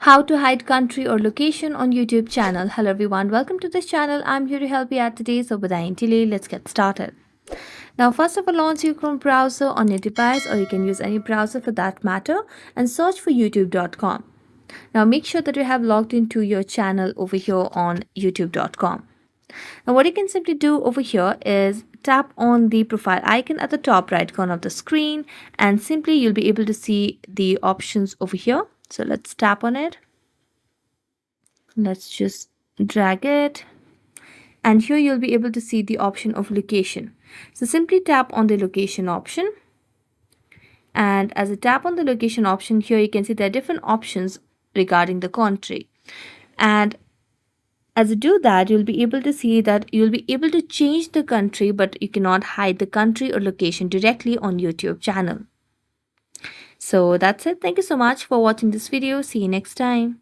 How to hide country or location on YouTube channel. Hello everyone, welcome to this channel. I'm here to help you out today. So without any delay, let's get started. Now first of all, launch your Chrome browser on your device, or you can use any browser for that matter, and search for youtube.com. Now make sure that you have logged into your channel over here on youtube.com. Now what you can simply do over here is tap on the profile icon at the top right corner of the screen, and simply you'll be able to see the options over here. So let's tap on it. Let's just drag it, and here you'll be able to see the option of location. So simply tap on the location option, and as you tap on the location option, here you can see there are different options regarding the country. And as you do that, you'll be able to see that you'll be able to change the country, but you cannot hide the country or location directly on YouTube channel. So that's it. Thank you so much for watching this video. See you next time.